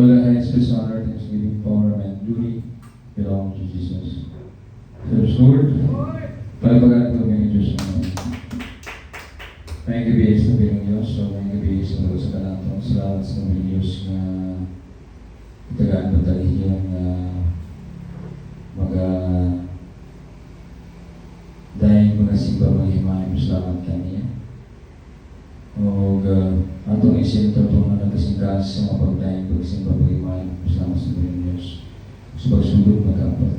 All the highest praise, honor, thanksgiving, power, and glory belong to Jesus. Praise Lord. Palapagan ko ng Diyos naman. May gabi sa ng Diyos, so may gabi sa mga sa kanatong. Salamat sa mga Diyos na itagaan mo talihiyang dahil mga simba mga himayin, salamat kaniya. O atong isinto itong mga nagkasingkas sa mga pagdahin pagsimba mga himayin, salamat sa mga Diyos. Sa pagsundog magkapat.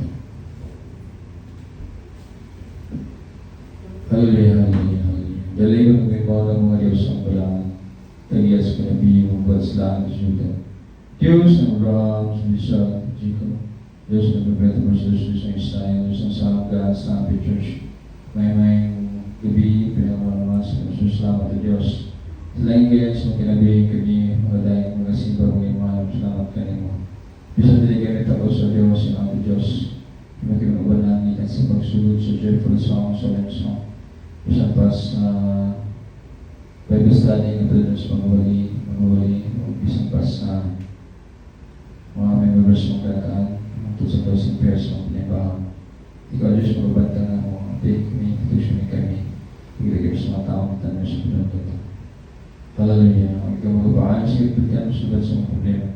Hallelujah, hallelujah, hallelujah. Dali ko nang mga mga Diyos ang balangan. Tagiyas ka na biyong buat sa langit Juda. Diyos ng Abraham, sa Isaac, Jacob. Diyos ng Bebeta Versus ng Israel, Diyos ng Sangga, sa Happy Church. May gabi, pinamamamas, salamat sa Diyos. Sa langit, sa kinabing kami, mga dahil mga simba mga imahan, salamat ka nimo. Diyos ang diligyan ito ko sa Diyos, salamat sa Diyos. Pinagkinabanangin at sa pagsulod sa Joyful Song, Solemn Song. Diyos ang pas Bible study na ito sa magwali, isang pas mga members mong kakaan, mga 2,000 pairs mong pinibahang. Ikaw Diyos, magbanta na mo, update kami, protection kami, pagkagay sa mga taong tanong sa pinag ito. Hallelujah. Ikaw magpapaan, sige pagkaan, sulat sa mga problema.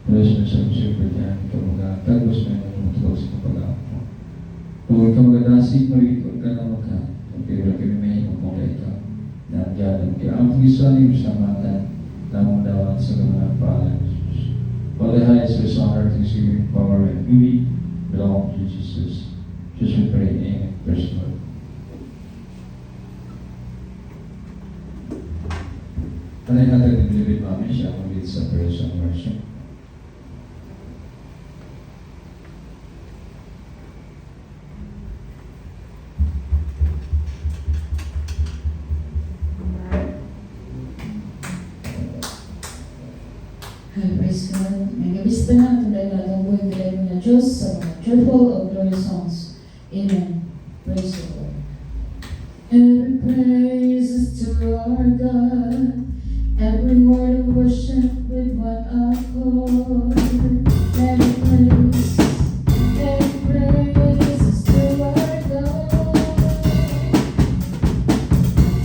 Tuloy sa sige pagkaan, ikaw magtagos na yung matulog sa kapag-aak mo. Kung ikaw magadasig, magiging ka na magka, kaya kami may magmula ikaw. Nandiyan, kaya ang pag-isa niyo sa matan, lamang dawan sa mga paalan. All the highest is honor, thanksgiving, power, and glory belong to Jesus. Just we pray, amen. Praise the Lord. Tanay natin ni David Mami, siya ang lead sa praise and worship. Praise God. May gabis pa na ito dahil natang buhay dahil na Diyos sa mga cheerful of glorious songs. Amen. Praise the Lord. Every praise is to our God. Every word of worship with one accord. Every praise is to our God.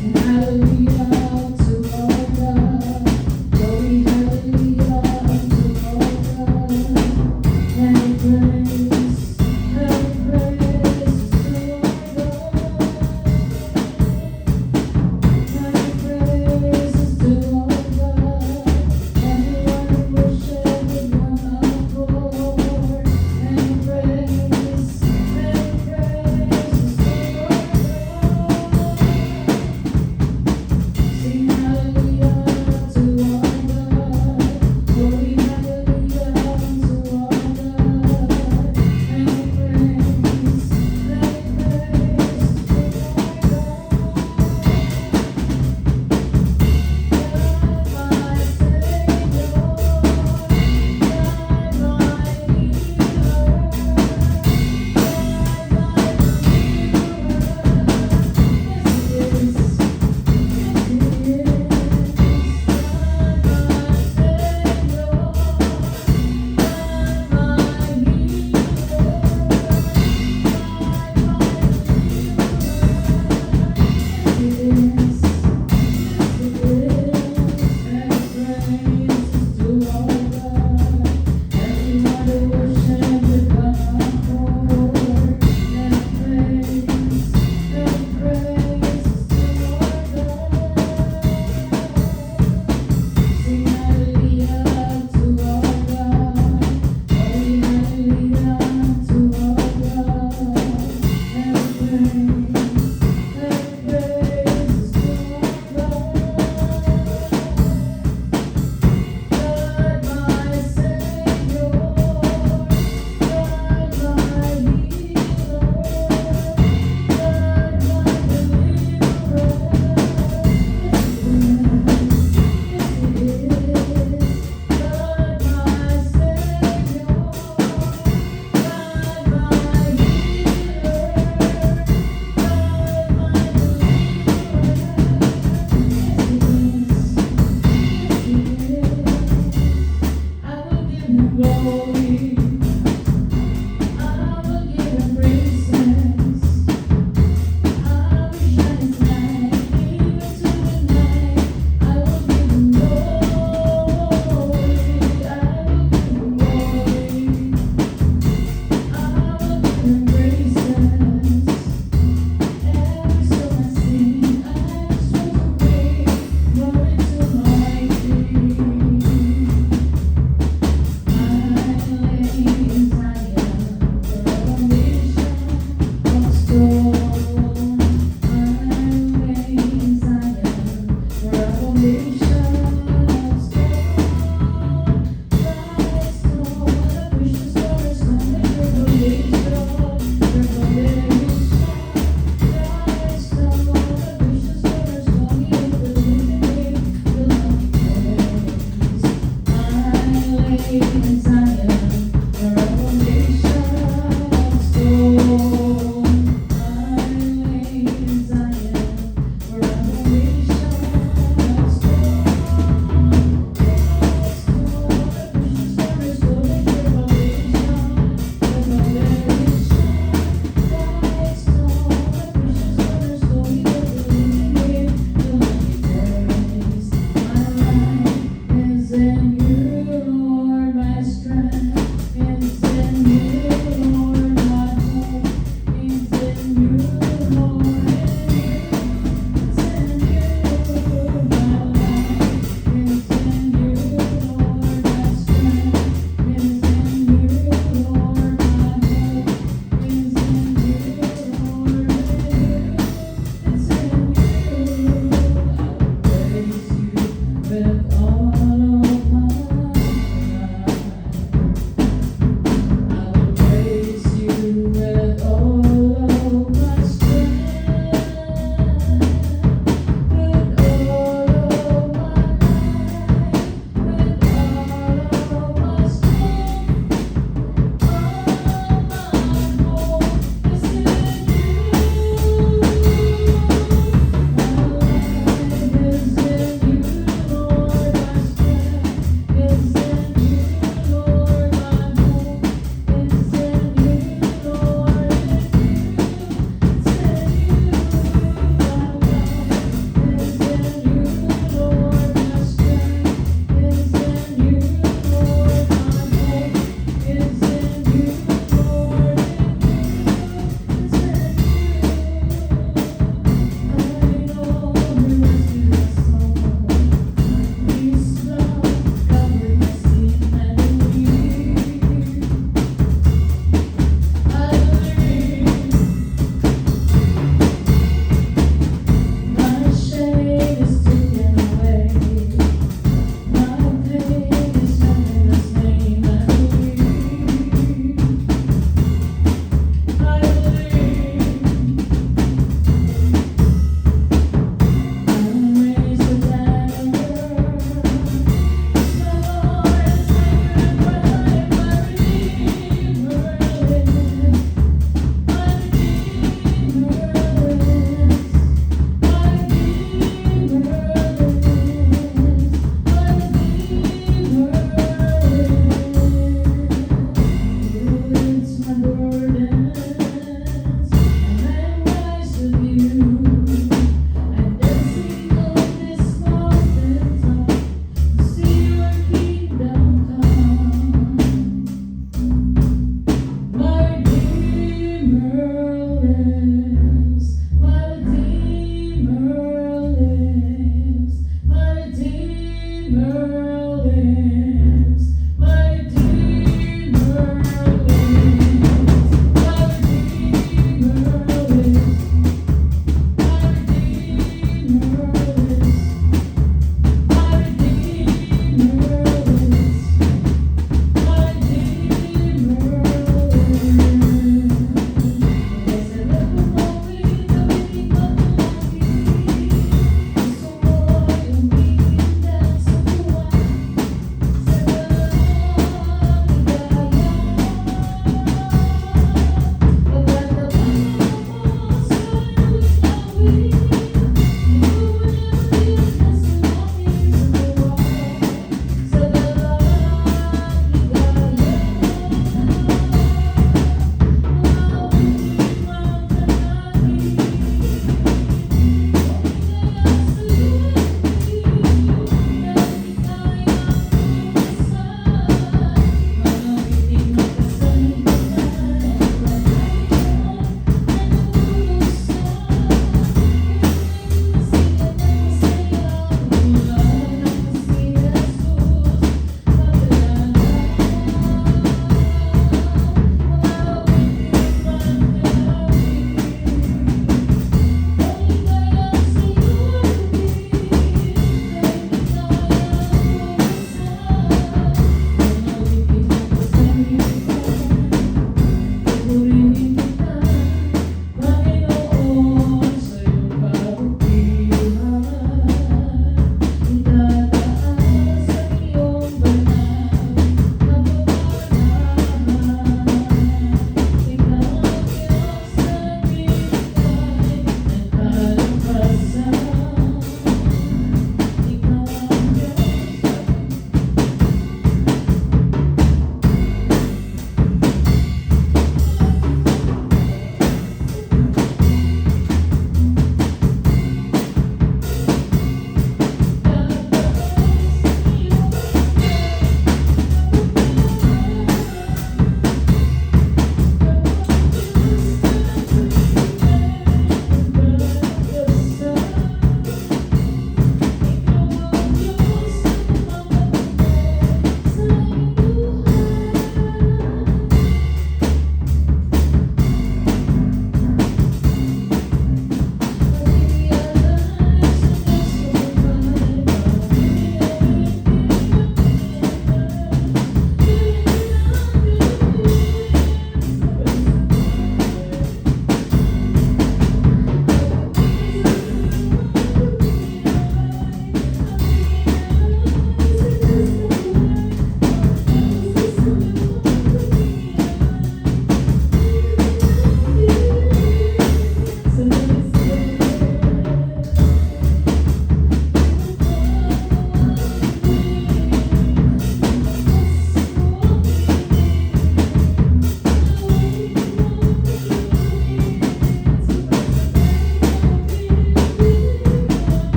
And hallelujah to our God. Glory, hallelujah to our God. Every praise is to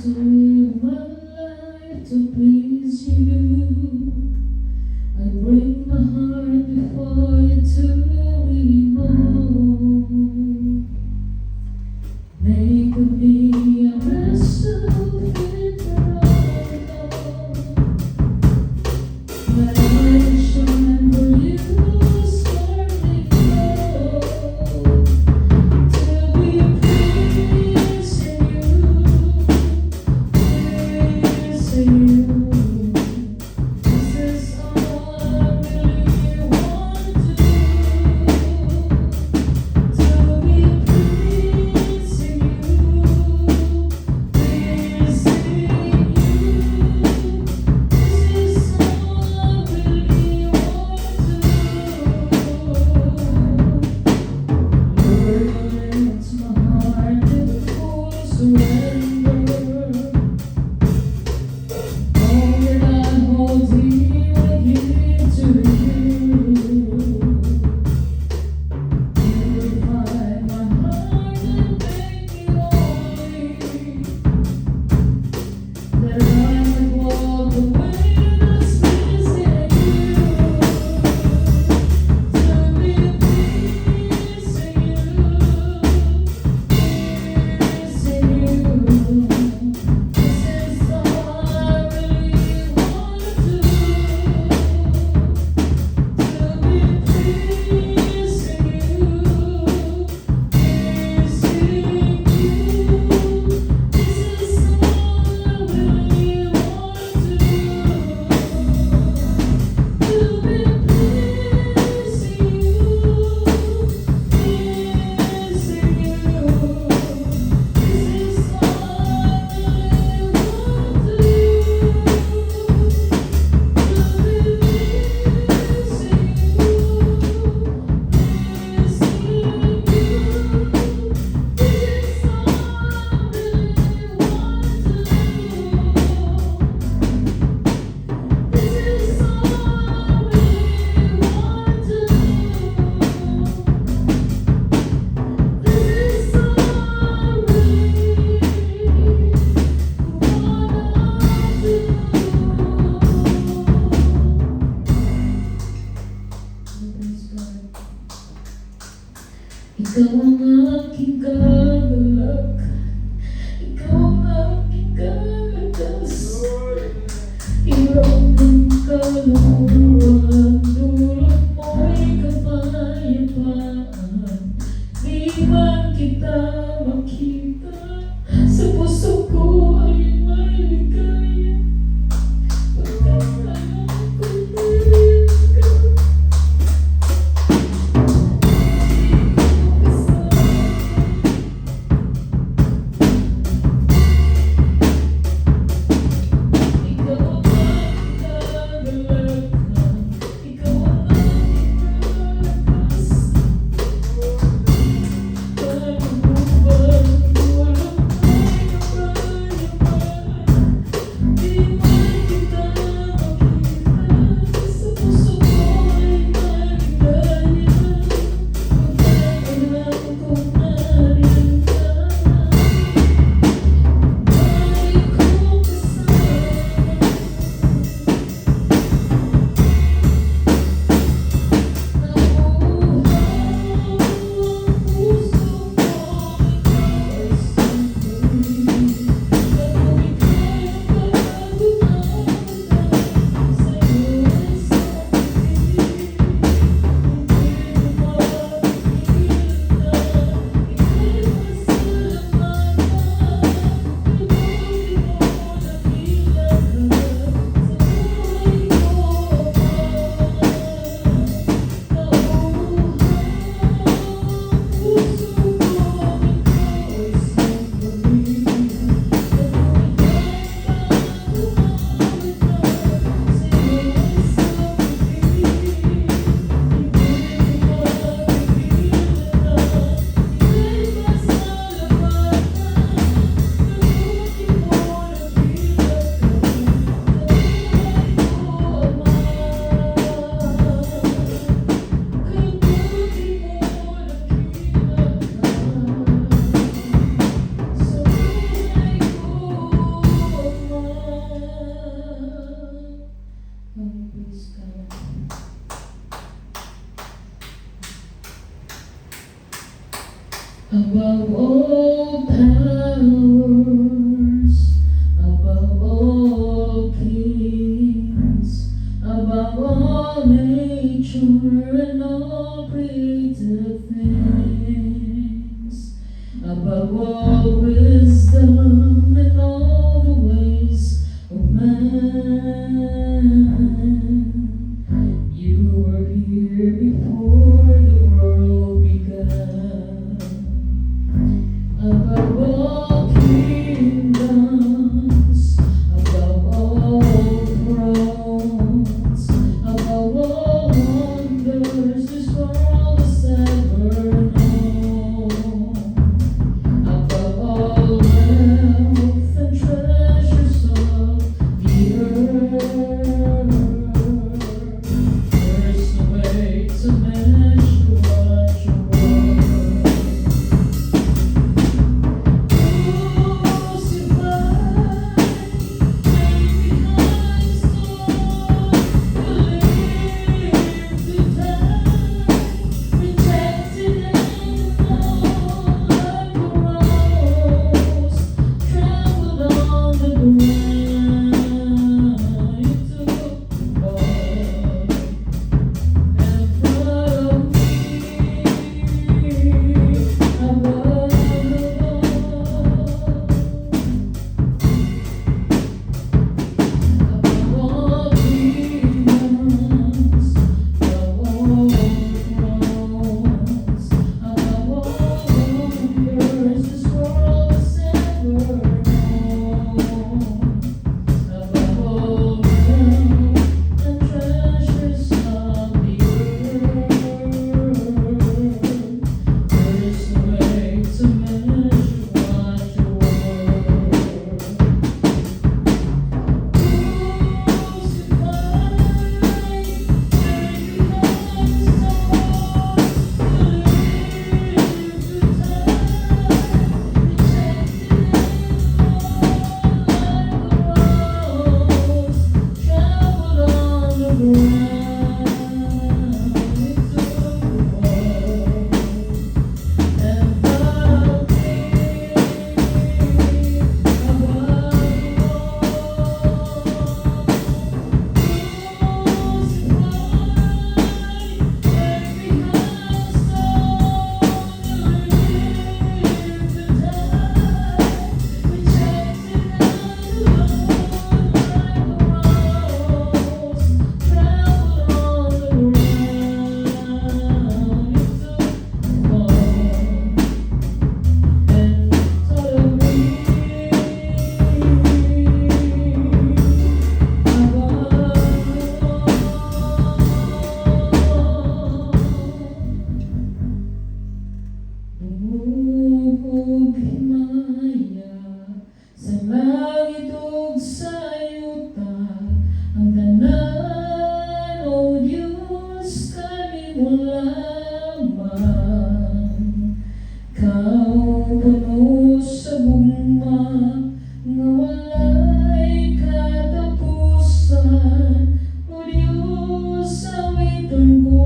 to live my life to please you. I bring my heart before you to remove. Make of me a vessel fit for all. My light shine for you, starting gold. To be pleasing you, pleasing you. This is all I really want to do. To be pleasing you, pleasing you. This is all I really want to do. Lord, it's my heart in full surrender. All that I hold dear, I give to you. Purify my heart and make it holy, that I might walk the way that's pleasing you. To be pleasing you, pleasing you. This is all I really want to do. To be pleasing you, pleasing you. This is all I really want to do. To be pleasing you, pleasing you. This is all I really want to do. To be pleasing you, pleasing you. This is all I really want to do. This is all I really want to do. This is all I ikaw ang aking kagalak, ikaw ang aking kalakas. Iraw ng kaluluwan, dulot mo'y kapayapaan. Di man kita makita, sa puso ko ay may ligaya. Pagkat alam ko din ka. Ikaw ang aking kagalak. Above all powers, above all kings, above all nature and all created things, above all wisdom and all the ways of man. You were here before the world began. Above all kingdoms, above all thrones, above all wonders this world has ever known, above all wealth and treasures of the earth, there's no way to measure what you're worth. Sa langit ug sa yuta, ang tanan, O Diyos, kanimo lamang. Kau puno sa bugma, nga walay katapusan. O Diyos, awiton ko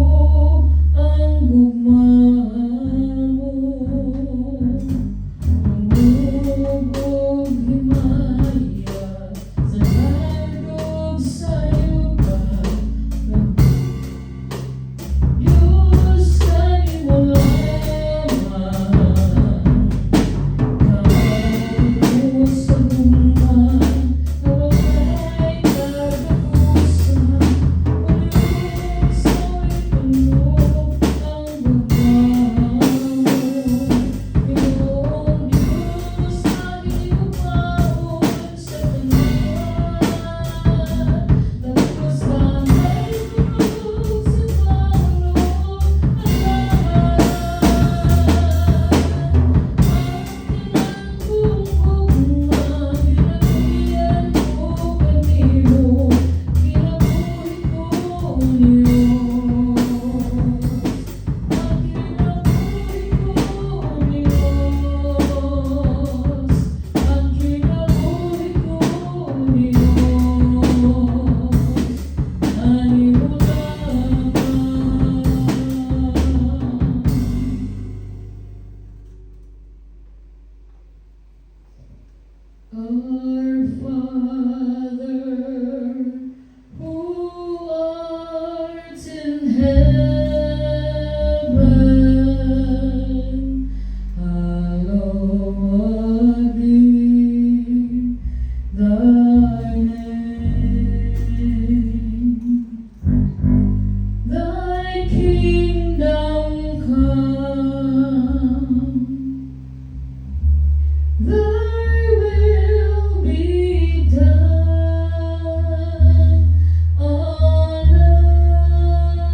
ang gugma mo. kingdom come, thy will be done on earth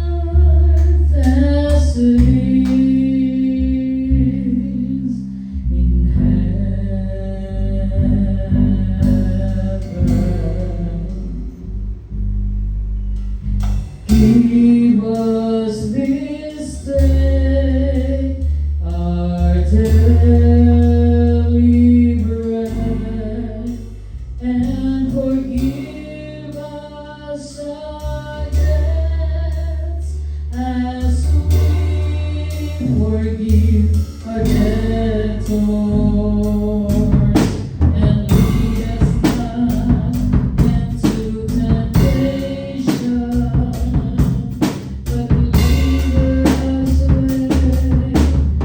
as it is in heaven. Give us this day our daily bread, and forgive us our debts as we forgive our debtors. And lead us not into temptation, but deliver us away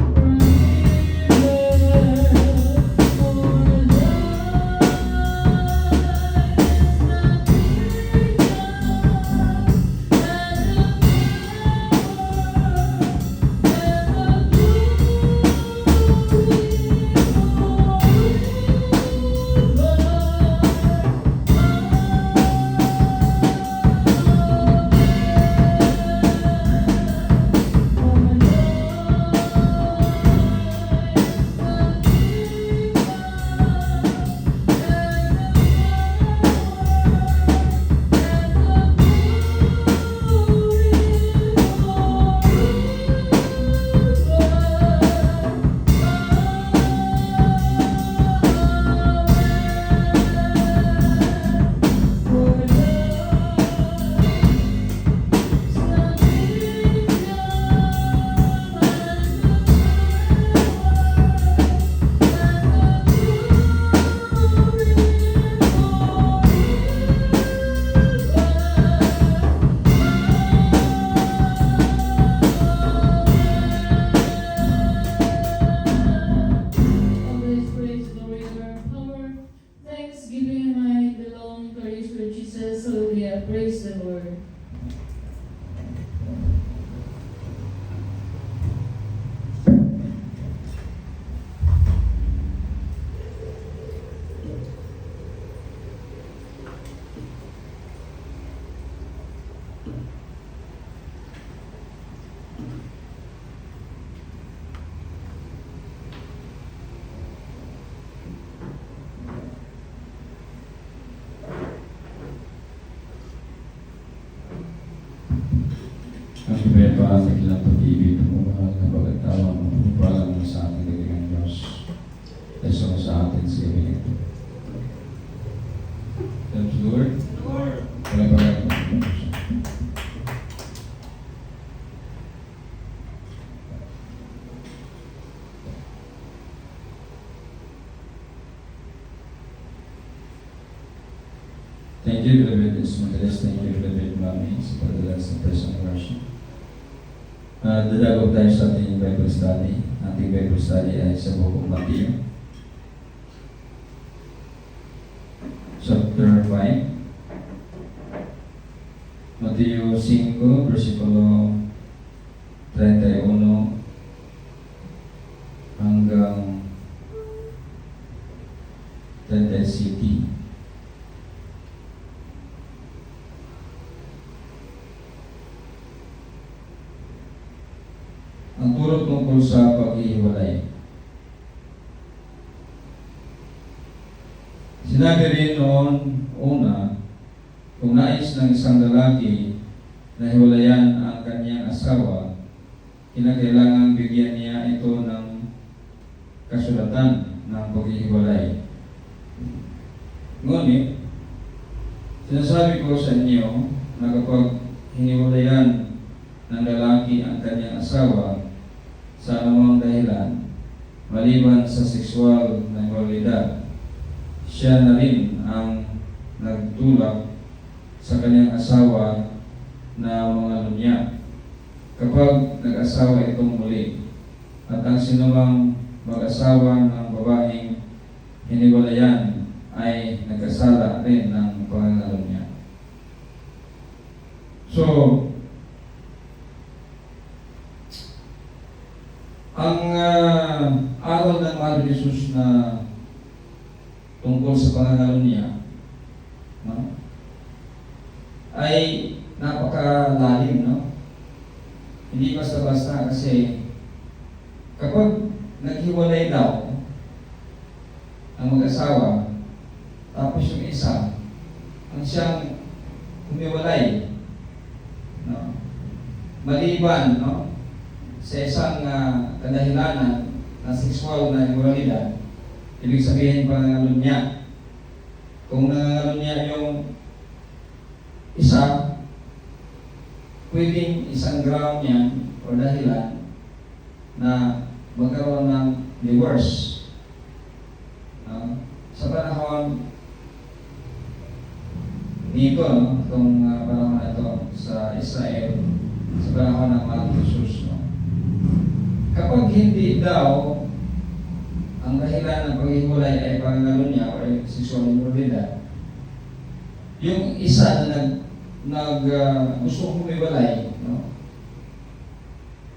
from evil. For thine is the Always praise, glory, honor, power, thanksgiving, and might belong to our Lord Jesus. Hallelujah. Praise the Lord. Ang pinapaan sa kilang pag-ibig ng mahal na pagkatawang upalang mo sa ating galingang Diyos. Esa mo sa atin sa gabi nito. Thank you, Lord. Wala pa rin. Thank you, beloved Ismailis. Thank you, beloved Mami, sa pagdala sa personal worship. Dadagog tayo sa ating Bible study. Ating Bible study ay sa Book of Matthew. Chapter 5. Matthew 5, versikulo 31 hanggang 37. Ang turo tungkol sa paghihiwalay. Sinabi rin noon una, kung nais ng isang lalaki na hiwalayan ang kanyang asawa, kinakailangan bigyan niya ito ng kasulatan ng paghihiwalay. Ngunit, sinasabi ko sa inyo na kapag hiniwalayan ng lalaki ang kanyang asawa sa anumang dahilan, maliban sa sexual na inwalidad, siya na rin ang nagtulak sa kanyang asawa na mga lunya. Kapag nag-asawa itong muli, at ang sinumang mag-asawa ng babaeng hiniwalayan ay nagkasala rin ng pangangalunya. So, Ang aral ng Mahal na Jesus na tungkol sa pangangalo niya, no, ay napakalalim, no? Hindi basta-basta kasi kapag naghiwalay daw ang mag-asawa, tapos yung isa, ang siyang humiwalay, no, maliban, no, sa isang kadahilanan na sexual na immoralidad, ibig sabihin pangangalo niya. Kung nangangalo niya yung isa, pwedeng isang ground yan o dahilan na magkaroon ng divorce. Sa panahon dito, no, itong panahon na ito sa Israel, sa panahon ng Mahal na Jesus, no, kapag hindi daw ang dahilan ng paghiwalay ay pangangalo niya o sexual immoralidad, yung isa na gusto humiwalay, no,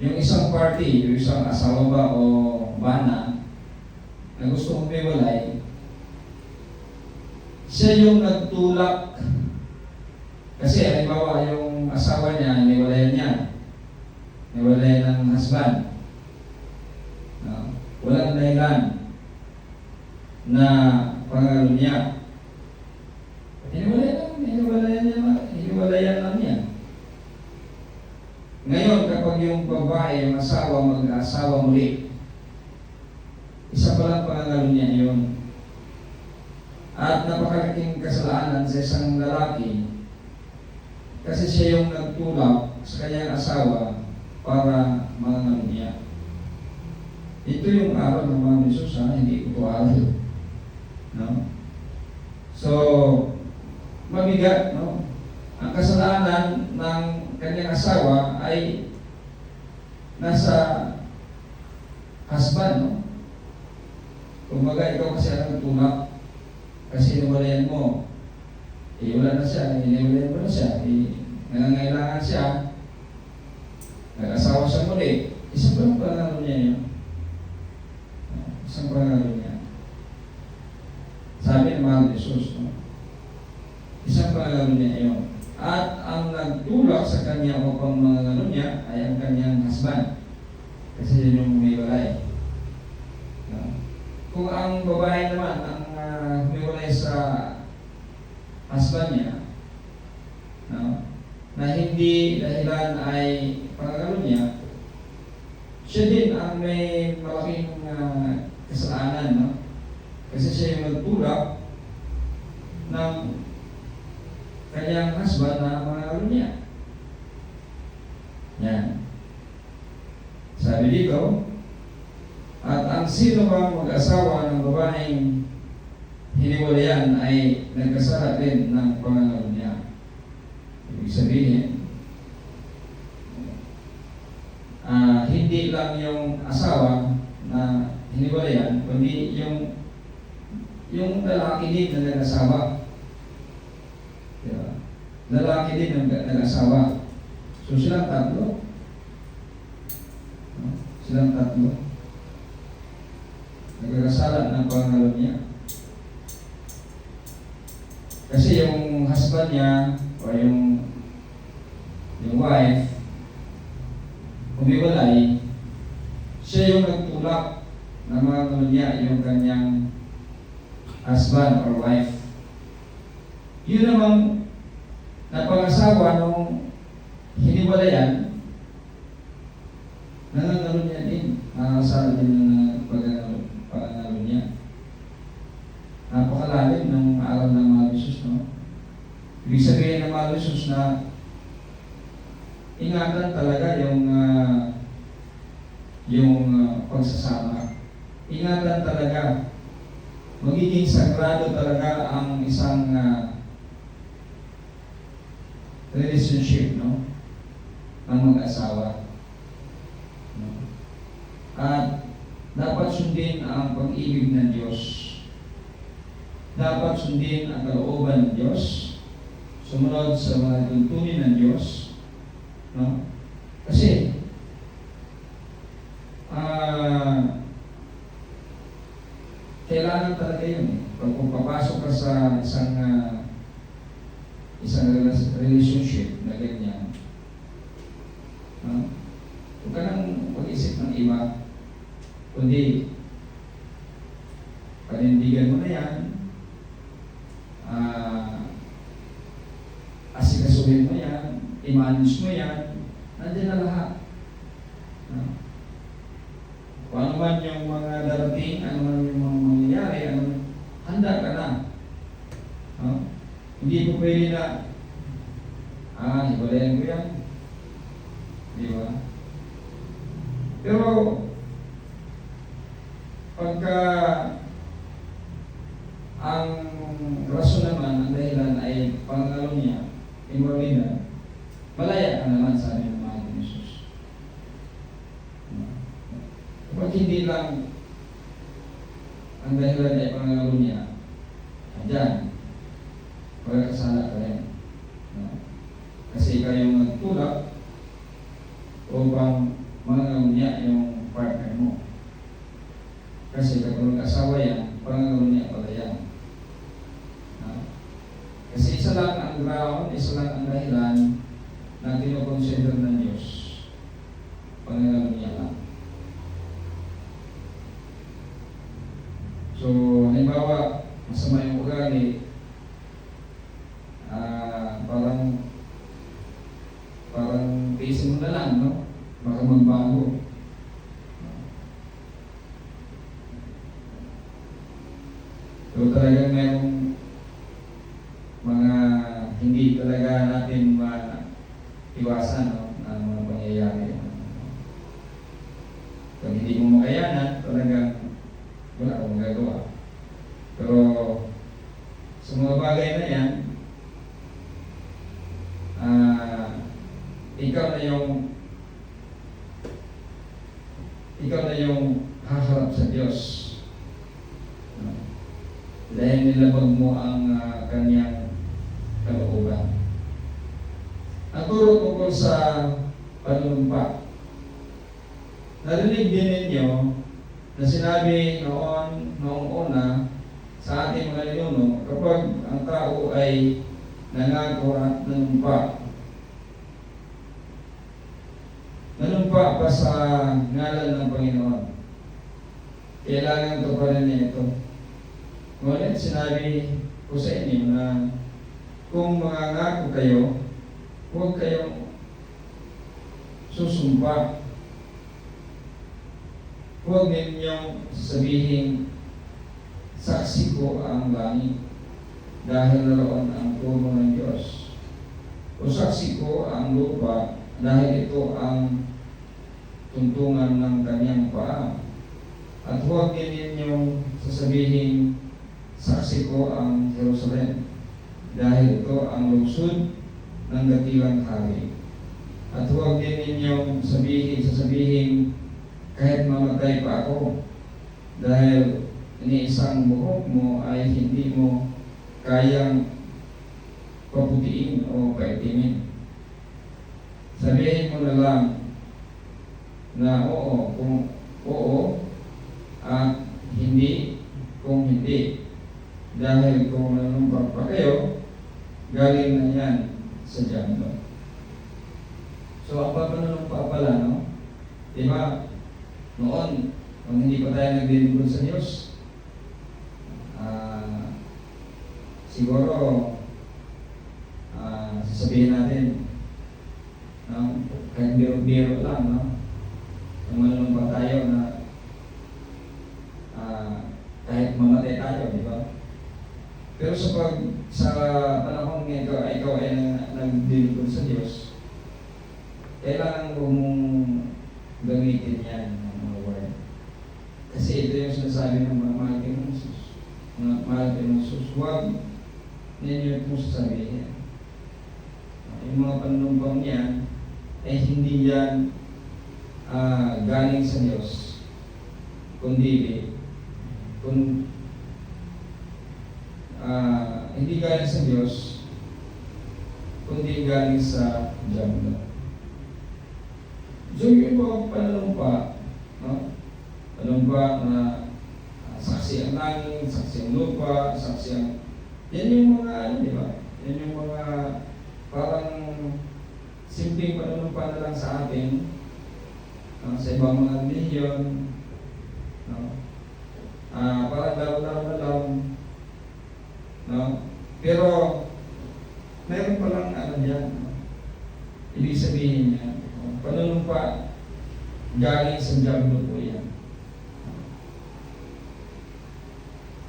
yung isang party, yung isang asawa ba o bana na gusto humiwalay, siya yung nagtulak. Kasi halimbawa yung asawa niya, hiniwalayan niya, hiniwalayan ng husband, no, walang dahilan na pangangalo niya. Hiniwalayan lang niya. Ngayon, kapag yung babae, yung asawa, mag-asawa muli, isa pa lang pangangalo niya yun. At napakalaking kasalanan sa isang lalaki kasi siya yung nagtulak sa kanyang asawa para mangangalo niya. Ito yung aral ng Mahal na Jesus, hindi ko ito aral. No? So, mabigat, no? Ang kasalanan ng kanyang asawa ay nasa husband, no? Kumbaga, ikaw kasi ang nagtulak. Kasi hiwalayan mo, wala na siya, hiniwalayan mo na siya, nangangailangan siya, nag-asawa siya muli, isang pangangalo niya yun. Isang pangangalo niya. Sabi ng Mahal na Jesus, no? Isang pangangalo niya yun. At ang nagtulak sa kanya upang mangangalo niya ay ang kanyang husband. Kasi yun yung humiwalay. No? Kung ang babae naman ang humiwalay sa husband niya, no, na hindi dahilan ay pangangalo niya, siya din ang may malaking kasalanan, no? Kasi siya yung nagtulak ng kanyang husband na pangangalo niya. Yan. Sabi dito, at ang sino bang mag-asawa ng babaeng hiniwalayan ay nagkasala din ng pangangalo niya. Ibig sabihin, hindi lang yung asawa na hiniwalayan, kundi yung lalaki din na nag-asawa. Diba? Lalaki din ang nag-asawa. So silang tatlo. Silang tatlo. Nagkakasala ng pangangalo niya. Kasi yung husband niya o yung wife humiwalay, siya yung nagtulak ng mga niya, yung kanyang husband or wife. Yun namang napangasawa nung hiniwalayan, nangangalo niya din, nakakasala din ng pangangalo niya. Napakalalim ng aral ng Mahal na Jesus, no? Ibig sabihin ng Mahal na Jesus na ingatan talaga yung pagsasama. Ingatan talaga. Magiging sagrado talaga ang isang relationship, no, ng mag-asawa. No? At dapat sundin ang pag-ibig ng Diyos. Dapat sundin ang kalooban ng Diyos. Sumunod sa mga tuntunin ng Diyos. No? Kasi Kailangan talaga yun eh. Pag kung papasok ka sa isang relationship na ganyan, huwag ka nang mag-isip ng iba, kundi panindigan mo na yan, asikasuhin mo yan, i-manage mo yan, nandiyan na lahat. Kung ano man yung mga darating, ano man yung mga mangyayari, handa ka na. Hindi po pwede na, hibalayan ko yan. Di ba? Pero, pagka ang rason naman, ang dahilan ay pangalo niya, imoralidad, malaya ka naman sa amin ng mahal ni Jesus. Kapag hindi lang ang dahilan ay pangalo niya, andyan, magkakasala ka rin. Kasi ikaw yung nagtulak upang mangalo niya yung partner mo. Kasi kapag nag-asawa yan, pangalo niya pala yan. Kasi isa lang ang ground, isa lang ang dahilan na kinoconsider ng Diyos. Pangalo niya lang. So, halimbawa, masama yung ugali, parang tiisin mo na lang, no? Baka magbago. So, talagang mayroong mga hindi talaga natin maiwasan, no? Ang mga pangyayari. Pag hindi mo makayanan, talagang wala akong magagawa. Pero sa mga bagay na yan, ikaw na yung haharap sa Diyos. Dahil nilabag mo ang kanyang kalooban. Ang turo tungkol sa panunumpa. Narinig din ninyo na sinabi noong una sa ating mga ninuno, kapag ang tao ay nangako at nanumpa pa sa ngalan ng Panginoon, kailangan tuparin niya ito. Ngunit sinabi ko sa inyo na kung mangangako kayo, huwag kayong susumpa. Huwag ninyong sabihin, saksi ko ang langit, dahil naroon ang trono ng Diyos. O saksi ko ang lupa, dahil ito ang tuntungan ng kanyang paa. At huwag din ninyong sasabihin, saksi ko ang Jerusalem, dahil ito ang lungsod ng dakilang hari. At huwag din ninyong sasabihin, kahit mamatay pa ako, dahil iniisang buhok mo ay hindi mo kayang paputiin o paitimin. Sabihin mo na lang na oo kung oo at hindi kung hindi. Dahil kung nanumpa pa kayo, galing na yan sa Diablo. So ang panunumpa pala, no? Diba, noon, kung hindi pa tayo naglilingkod sa Diyos, siguro sasabihin natin, kahit biro-biro lang, no? Kung manunumpa tayo na kahit mamatay tayo, di ba? Pero sa panahon ng ikaw ay naglilingkod sa Diyos, kailangan mong gamitin yan ng mga word. Kasi ito yung sinasabi ng mga mahal kay Jesus. Mga mahal kay Jesus, huwag ninyo itong sasabihin. Yung mga panunumpang niyan ay hindi yan galing sa Diyos, kundi hindi galing sa Diyos, kundi galing sa Diablo. So yung mga panunumpa, no? Panunumpa na saksi ang langit, saksi ang lupa, saksi ang... Yan yung mga ano, di ba? Yan yung mga parang simpleng panunumpa na lang sa atin, sa ibang mga religion, no? Parang laro-laro na lang, no? Pero meron palang ano diyan, ibig sabihin niya, panunumpa galing sa diablo po yan.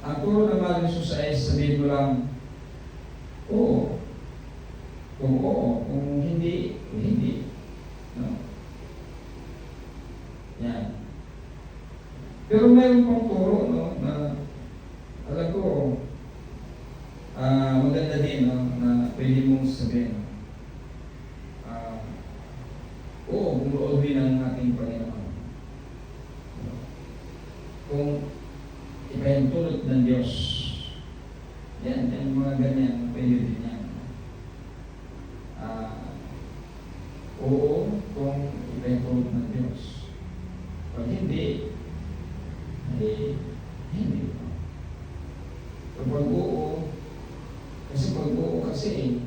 Ang turo ng Mahal Jesus ay sabihin mo lang, oo. Kung oo, kung hindi, hindi. No? Yan. Pero meron pang turo, no, na alam ko, maganda din, no, na pwede mong sabihin. Oo, kung loobin ang ating Panginoon. Kung ipahintulot ng Diyos, yan, mga ganyan, pwede din yan. Oo, kung ipahintulot ng Diyos. Pag hindi, hindi. Kapag oo, kasi,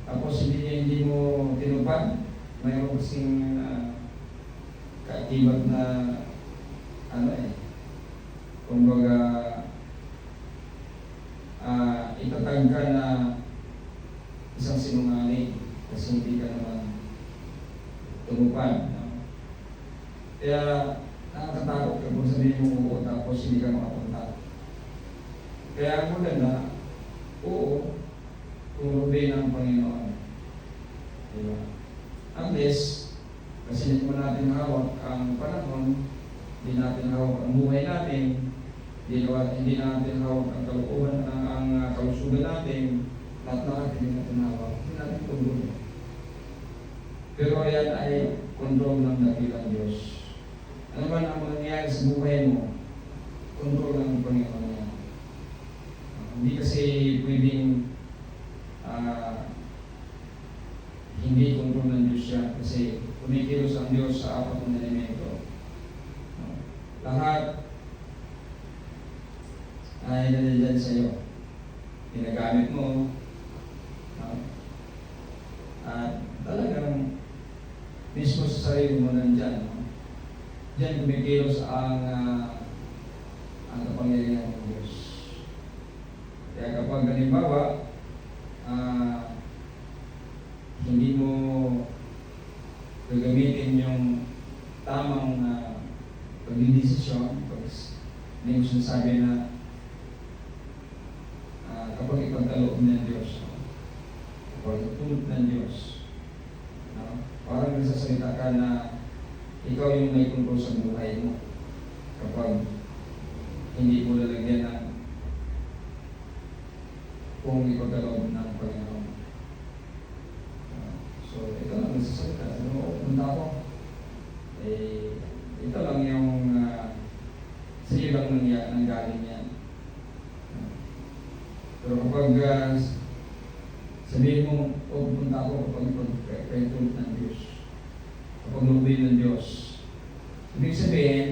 tapos hindi mo tinupad, mayroon kasing kaibat na kumbaga itatag ka na isang sinungaling kasi hindi ka naman tumupad, no? Kaya nakakatakot ka kung sabihin mo oo tapos hindi ka makapunta. Kaya ang maganda, oo, turubin ang Panginoon, diba? Unless, kasi hindi mo natin hawak ang panahon, hindi natin hawak ang buhay natin, hindi natin hawak ang kalooban, ang kalusugan natin, lahat na natin hindi natin hawak, hindi natin kontrol. Pero yan ay kontrol ng dakilang Diyos. Ano man ang mangyayari sa buhay mo, kontrol ng Panginoon yan. Hindi kasi pwedeng hindi kontrol ng Diyos yan kasi kumikilos ang Diyos sa apat na elemento. Lahat ay nandiyan sa iyo. Ginagamit mo. At talagang mismo sa sarili mo nandiyan. Diyan kumikilos ang kapangyarihan ng Diyos. Kaya kapag halimbawa, hindi mo gagamitin yung tamang pagdidesisyon, hindi mo sinasabi na kapag ipagkaloob ng Diyos, kapag itulog ng Diyos, parang nagsasalita ka na ikaw yung may kontrol sa buhay mo kapag hindi mo lalagyan ng kung ipagkaloob ng Panginoon. So, ito lang nagsasalita. Punta ako. Ito lang yung sa iyo lang nanggaling yan. Pero kapag sabihin mo, punta ako kapag ipagkaloob ng Diyos. Kapag lubin ng Diyos. Ibig sabihin,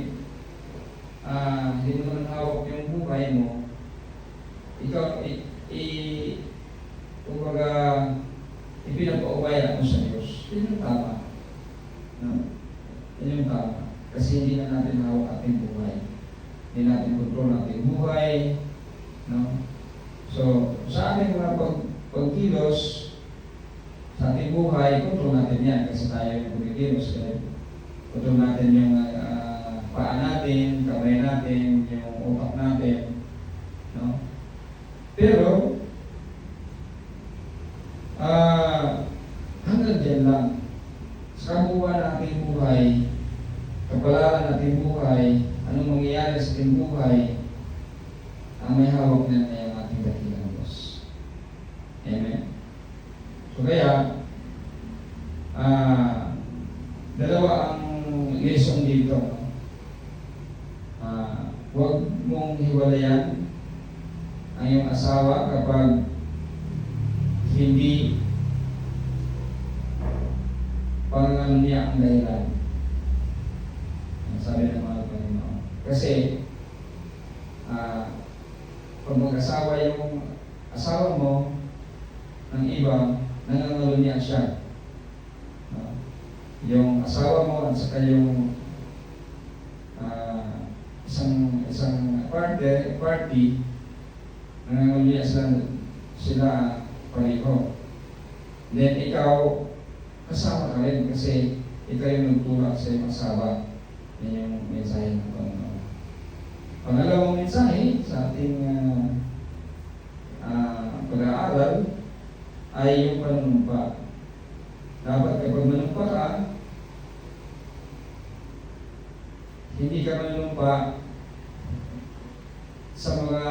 hindi mo naman hawak yung buhay mo. Ikaw, kumbaga, ipinag-uubaya mo sa Diyos. Yun yung tama. No? Yun yung tama. Kasi hindi na natin hawak ating buhay. Hindi natin kontrol ating buhay. No? So, sa ating mga pagkilos, sa ating buhay, kontrol natin yan. Kasi tayo yung pagkilos. Kontrol natin yung paa natin, kamay natin, yung utak natin. No? Pero, hanggang dyan lang. Sa kabuuan ng ating buhay, kapalaran ng ating buhay, anong mangyayari sa ating buhay, ang may hawak na ang ating dakilang Diyos. Amen? So kaya, dalawa ang lesson dito. Huwag mong hiwalayan ang iyong asawa kapag hindi pangalan niya ang dahilan. Ang sabi ng mga Panginoon. Kasi mag-asawa yung asawa mo ng iba, nangangalunya siya. Yung asawa mo at saka yung isang party, nangangalunya sila pareho. Then ikaw, kasama ka rin kasi ikaw yung nagtulak sa iyong asawa. Yan yung mensahe ng Panginoon. Pangalawang mensahe sa ating pag-aaral ay yung panunumpa. Dapat kapag manumpa ka, hindi ka manumpa sa mga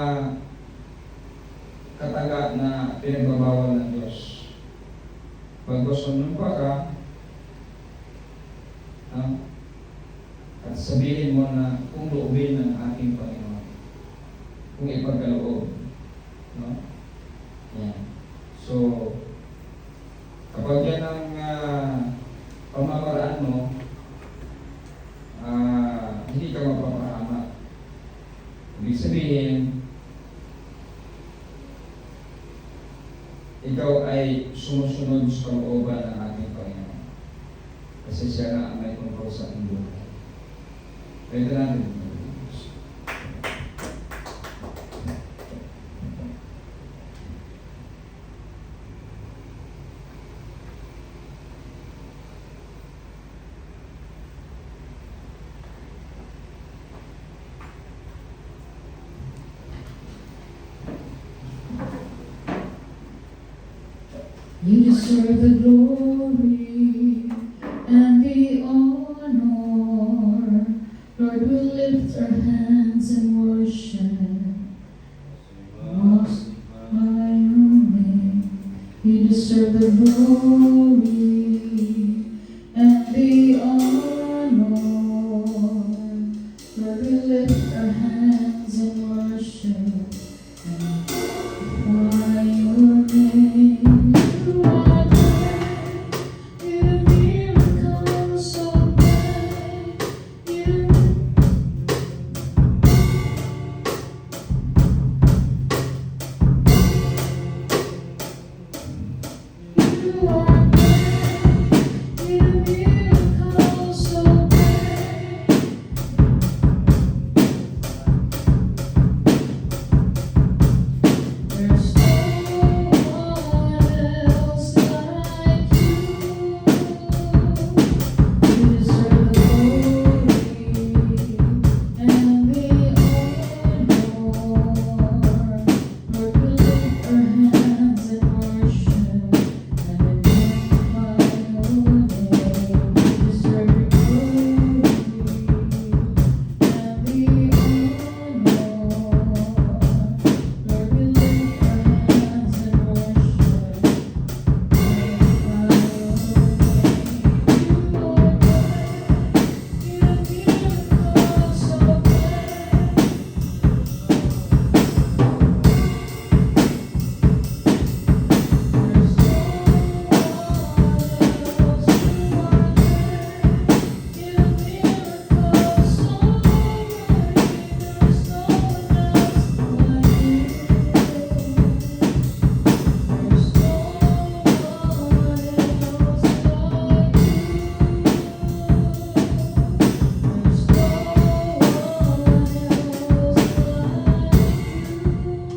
kataga na pinagbabawal ng Diyos. Pag gusto manumpa ka, at sabihin mo na kung loobin ng ating Panginoon, kung ipagkaloob. No? Yan. So, kapag yan ang pamamaraan mo, hindi ka mapapahamak. Ibig sabihin, ikaw ay sumusunod sa kalooban ng ating Panginoon. Kasi siya na ang may kontrol sa mundo. Pwede natin. You deserve the glory and the honor. Lord, we lift our hands in worship. Most high your name. You deserve the glory and the honor. Lord, we lift our hands in worship. Magnify your name. You are great. Your miracles so great. You are great. Your miracles so great. There's no one else like you. You deserve the glory and the honor. Lord, we lift our hands in worship and magnify your name. You deserve the glory and the honor. Lord, we lift our hands in worship, magnify your name. You are great, your miracles so great. There's no one else. You are great, your miracles so great. There's no one else like you. There's no one else like you. There's no one else like you.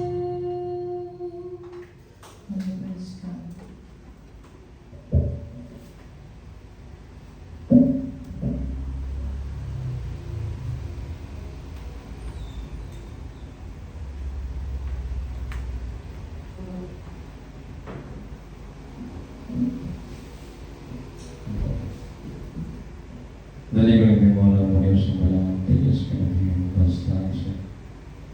Praise God. Dalhin ko yung mga Diyos ng walang tigas ka ng iyong bastansya.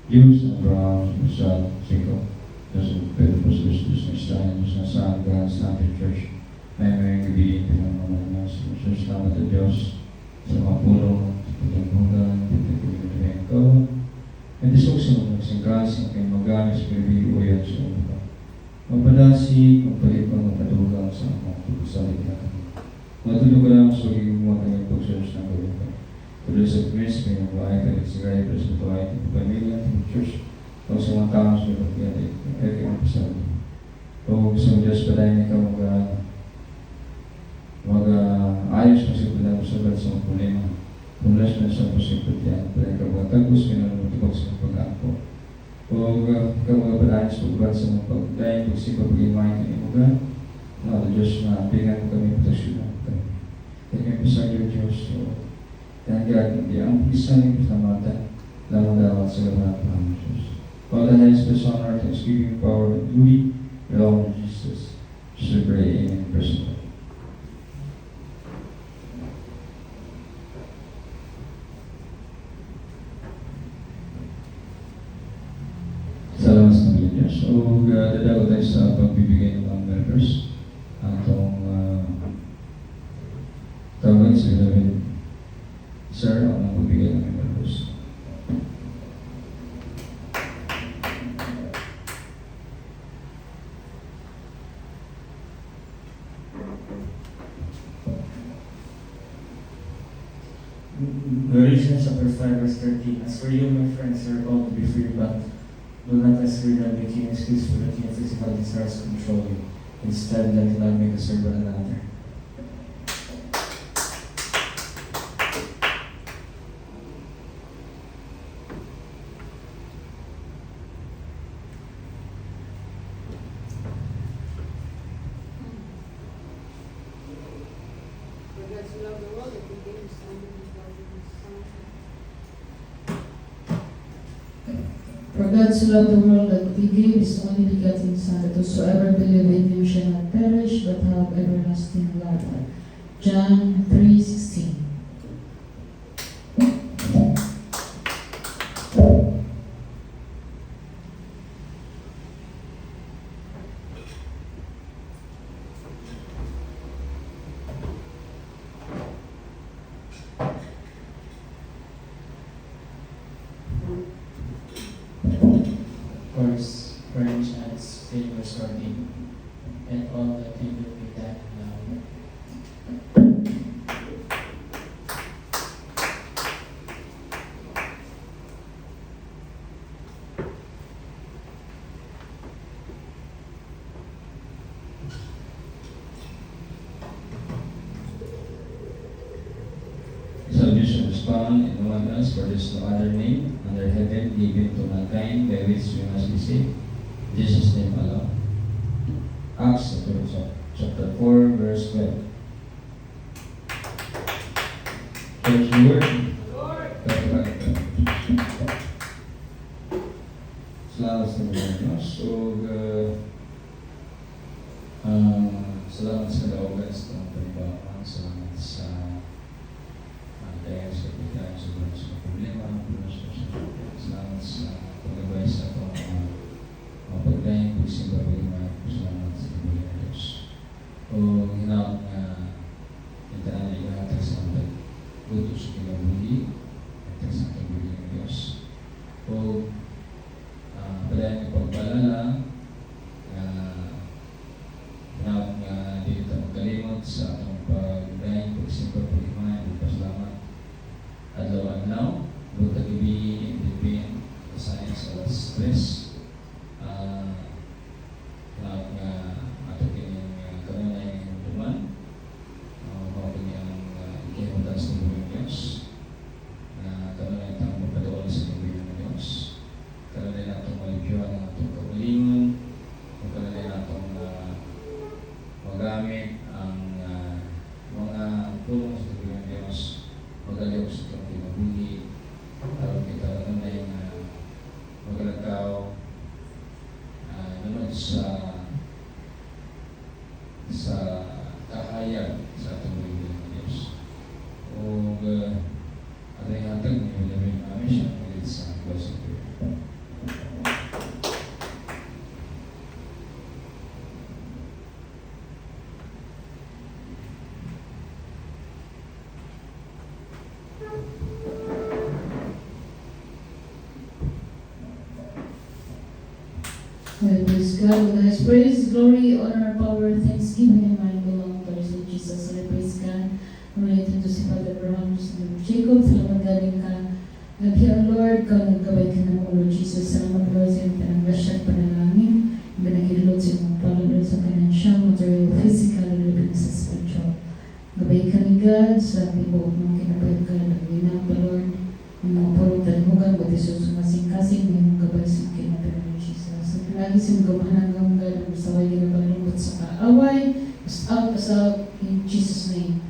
Diyos ng Abraham, Isaac, Jacob, Diyos ng Pedro, Diyos ng Israel, Diyos ng Sangga, sa ating church. May gabi, pinamamalan sa Diyos. Salamat sa Diyos sa mga pulong, sa pagkakulang, pagkakulang ko. May disoksin mo nagsingkas, ang kayong magamit sa pagbibuyan sa ulo. Magpadasi, magpalipang, magpadugang sa mga pagsalit natin. Matulog ka lang sa pagiging mga kanyang pagsurus ng gawin ko. Tuloy sa Chris, may nang bahay ka sa gaya sa bahay ng pamilya ng church. kung sa mga tao sa pagkiyari, ay kinapasabi. O gusto mo Diyos, padayin ikaw ayos mo sa padayin mo sa balat sa mga problema. Kung las mo sa posibleng yan, padayin ka magtagos, pinanunutubag sa mga pag-ako. O ikaw padayin sa pagbalat sa mga pagdayin, pagsipa, pag-imayin ka ni mga mga Diyos na bingan mo kami proteksyonan kami. Kaya pasag yung Diyos, yan hindi ang isa ng pasamatan, lamang dapat sa lahat ng Diyos. All the highest honor, thanksgiving, power, and glory belong to Jesus. So pray, amen. Praise God. Salamat sa mga Diyos. So, dadago tayo sa pagbibigay ng mga members. Atong tawag sa David. Sir, ako nang magbigay ng members. Galatians chapter 5 verse 13. As for you, my friends, you are called to be free, but do not as free that making excuse for letting your physical desires control you. Instead, let love make a serve one another. For God so loved the world that He gave His only begotten Son, that whosoever believe in Him shall not perish, but have everlasting life. John 3:16. Course, furnish and silver sorting, and all that we will be done now. Salvation is found in no one else, for there is no other name under heaven given to mankind by which we must be saved. Jesus' name alone. Acts chapter 4, verse 12. Praise the Lord. Salamat sa mga Diyos. So, salamat sa kaugas ng panibawan. Salamat sa dahil sa pagkain sa buwan sa problema, salamat sa paggabay sa mga pagdaing, pagsimba, pagdaing, salamat sa pagdaing ng Diyos. O hinawag na itaan na ihatag sa mga utos kinabuhi, ihatag sa kabuhi ng Diyos. O padayan ng pagpalala, hinawag na dito magkalimot sa atong pagdaing, pagsimba, pagdaing, pasalamat. Adlaw-adlaw, buta gabi, indipin, science, alas stress. Lahat nga ato kining kanunay ng duman. Mga kanyang ikinutas ng buhay ng Diyos. Kanunay itang magpadool sa buhay ng Diyos. Kanunay natong malipyuan ng atong kaulingon. Kanunay natong magamit ang mga pulong sa buhay ng Diyos. Magaliw sa itong kinabuhi, aron kita kanunay nga magalakaw naman sa kahayag sa atong buhay ng Diyos. O ating hatag niyo namin namin siya ulit sa Blessed Prayer. Praise God, with His praise, glory, honor, power, thanksgiving, and might belong to our Lord Jesus. I praise God. Related to si Father Abraham, si Jacob, salamat galing ka Naghiya Lord, ka nagkabay ka na mo, Lord Jesus. Salamat, Lord, sa iyong tananggasya at panalangin. Binagilod sa iyong palulod sa financial, material, physical, labi na sa spiritual. Gabay ka ni God sa pibuot ng kinabay ka. Naglinang pa, Lord, ang mga pulong talimugan, buti sa sumasing-kasing, may mga gabay sa kinabay, Lord Jesus. At lagi sa mga gamahan ng God, ang masaway ginabalungkot sa kaaway, pasal, in Jesus' name.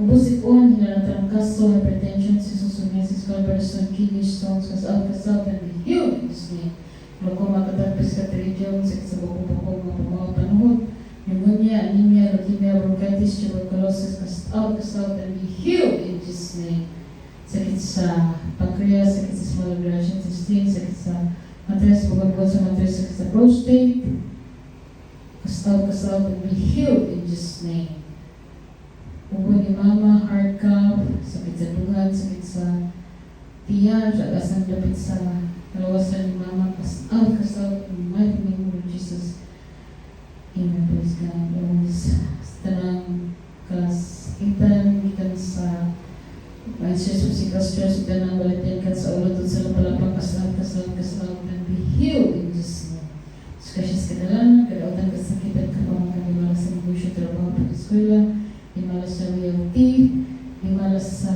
Ubus ipon, hinalatan ng kaso, hypertension, psoriasis, calvaryson, kidney stones, kasal, and be healed in Jesus' name. Loko makatapis ka tridium, sakit sa bukong-bukong, mga pamawag panuhod, pneumonia, anemia, leukemia, bronchitis, tuberculosis, kasal, and be healed in Jesus' name. Sakit sa pancreas, sakit sa small intestine, sakit sa matres, bukod-bukod sa matres, sakit sa prostate, kasal, and be healed in Jesus' name. Ubo ni mama, heart cough, sakit sa dugan, sakit sa tiyan, asan dapit sa kalawasan ni mama, kasal, in the mighty name of Jesus. Amen, praise God. Always tanang kasakitan, ikan sa stress, physical stress, ikan ang balitin ka sa ulo, sa lapalapang kasal, and be healed in Jesus' name. Kasyas kadalan, kadautan kasakitan ka pa mga kanimala sa negosyo, trabaho, pag-eskwela, dimalas sa realty, dimalas sa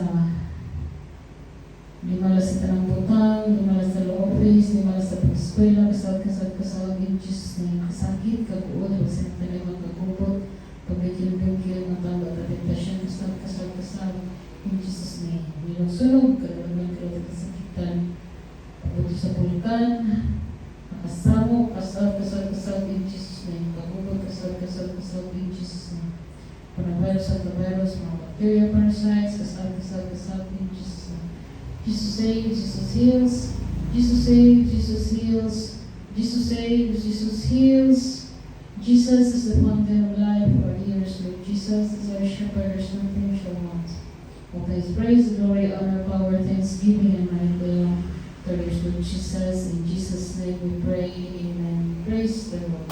tanang butang, dimalas sa law office, dimalas sa pag-eskwela, kasal, in Jesus' name. Kasakit, kaguod, wasin talimang kagubot, pagkikil-bukil, matamba, tatentasyon, kasal, in Jesus' name. Nilong-sunog, kadalaman kasakitan, pabuto sa pulkan, makasamo, kasal, in Jesus' name. Kagubot, kasal, in Jesus' name. Coronavirus, antivirus, mga bacteria, parasites, kasal, in Jesus' name. Jesus saves, Jesus heals. Jesus saves, Jesus heals. Jesus saves, Jesus heals. Jesus is the fountain of life, our healers, Lord. Jesus is our shepherd, there's nothing we shall want. All thanks, praise, glory, honor, power, thanksgiving, and might belong to our Lord Jesus. In Jesus' name we pray, amen. Praise the Lord.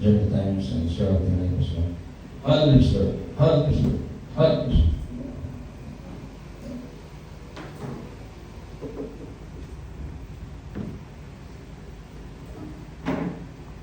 Several times and several times. Hallelujah, hallelujah, hallelujah.